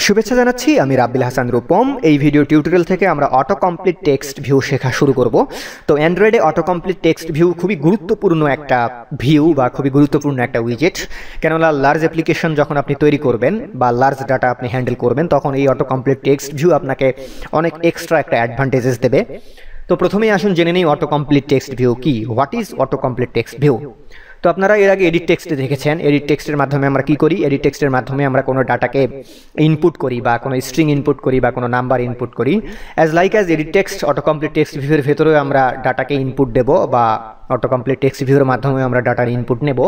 শুভেচ্ছা জানাচ্ছি, আমি রাব্বিল হাসান রূপম। এই ভিডিও টিউটোরিয়াল থেকে আমরা অটো কমপ্লিট টেক্সট ভিউ শেখা শুরু করব। তো অ্যান্ড্রয়েডে অটো কমপ্লিট টেক্সট ভিউ খুবই গুরুত্বপূর্ণ একটা ভিউ বা খুবই গুরুত্বপূর্ণ একটা উইজেট। কেননা লার্জ অ্যাপ্লিকেশন যখন আপনি তৈরি করবেন বা লার্জ ডাটা আপনি হ্যান্ডেল করবেন, তখন এই অটো কমপ্লিট টেক্সট ভিউ আপনাকে অনেক এক্সট্রা একটা অ্যাডভান্টেজেস দেবে। তো প্রথমেই আসুন জেনে নিই অটো কমপ্লিট টেক্সট ভিউ কি। What is auto complete text view? তো আপনারা এর আগে এডিট টেক্সটে দেখেছেন। এডিট টেক্সটের মাধ্যমে আমরা কি করি? এডিট টেক্সটের মাধ্যমে আমরা কোনো ডাটাকে ইনপুট করি বা কোনো স্ট্রিং ইনপুট করি বা কোনো নাম্বার ইনপুট করি। As edit text auto complete text ভিউয়ের ভেতরেও আমরা ডাটাকে ইনপুট দেব বা অটো কমপ্লিট টেক্সট ভিউয়ের মাধ্যমে আমরা ডাটার ইনপুট নেব।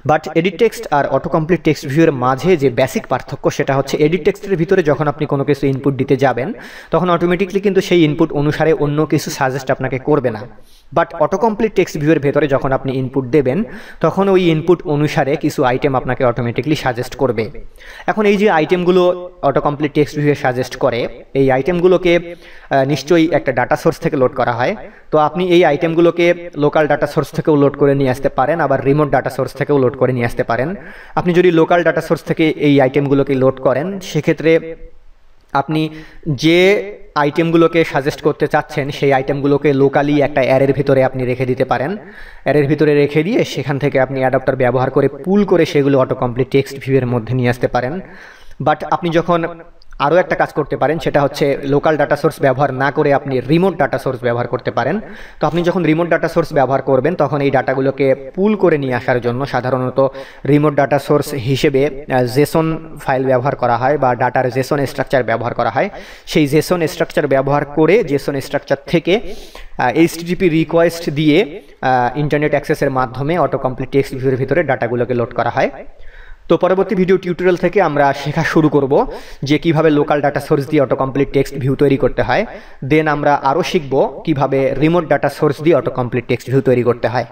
বাট এডিট টেক্সট আর অটো কমপ্লিট টেক্সট ভিউয়ের মাঝে যে বেসিক পার্থক্য সেটা হচ্ছে, এডিট টেক্সটের ভিতরে যখন আপনি কোনো কিছু ইনপুট দিতে যাবেন তখন অটোমেটিকলি কিন্তু সেই ইনপুট অনুসারে অন্য কিছু সাজেস্ট আপনাকে করবে না। বাট অটো কমপ্লিট টেক্সট ভিউয়ের ভেতরে যখন আপনি ইনপুট দেবেন তখন ওই ইনপুট অনুসারে কিছু আইটেম আপনাকে অটোমেটিকলি সাজেস্ট করবে। এখন এই যে আইটেমগুলো অটো কমপ্লিট টেক্সট ভিউয়ে সাজেস্ট করে, এই আইটেমগুলোকে নিশ্চয়ই একটা ডাটা সোর্স থেকে লোড করা হয়। তো আপনি এই আইটেমগুলোকে লোকাল ডাটা সোর্স থেকেও লোড করে নিয়ে আসতে পারেন, আবার রিমোট ডাটা সোর্স থেকেও লোড করে নিয়ে আসতে পারেন। আপনি যদি লোকাল ডাটা সোর্স থেকে এই আইটেমগুলোকে লোড করেন, সেক্ষেত্রে আপনি যে আইটেমগুলোকে সাজেস্ট করতে চাচ্ছেন সেই আইটেমগুলোকে লোকালি একটা অ্যারের ভিতরে আপনি রেখে দিতে পারেন। অ্যারের ভিতরে রেখে দিয়ে সেখান থেকে আপনি অ্যাডাপ্টার ব্যবহার করে পুল করে সেগুলো অটো কমপ্লিট টেক্সট ভিউয়ের মধ্যে নিয়ে আসতে পারেন। বাট আপনি যখন আরও একটা কাজ করতে পারেন, সেটা হচ্ছে লোকাল ডাটা সোর্স ব্যবহার না করে আপনি রিমোট ডাটা সোর্স ব্যবহার করতে পারেন। তো আপনি যখন রিমোট ডাটা সোর্স ব্যবহার করবেন তখন এই ডাটাগুলোকে পুল করে নিয়ে আসার জন্য সাধারণত রিমোট ডাটা সোর্স হিসেবে জেসন ফাইল ব্যবহার করা হয় বা ডাটার জেসন স্ট্রাকচার ব্যবহার করা হয়। সেই জেসন স্ট্রাকচার ব্যবহার করে জেসন স্ট্রাকচার থেকে HTTP রিকোয়েস্ট দিয়ে ইন্টারনেট অ্যাক্সেসের মাধ্যমে অটো কমপ্লিট টেক্সট ভিউয়ের ভিতরে ডাটাগুলোকে লোড করা হয়। তো পরবর্তী ভিডিও টিউটোরিয়াল থেকে আমরা শেখা শুরু করব যে কিভাবে লোকাল ডাটা সোর্স দিয়ে অটো কমপ্লিট টেক্সট ভিউ তৈরি করতে হয়। দেন আমরা আরও শিখব কিভাবে রিমোট ডাটা সোর্স দিয়ে অটো কমপ্লিট টেক্সট ভিউ তৈরি করতে হয়।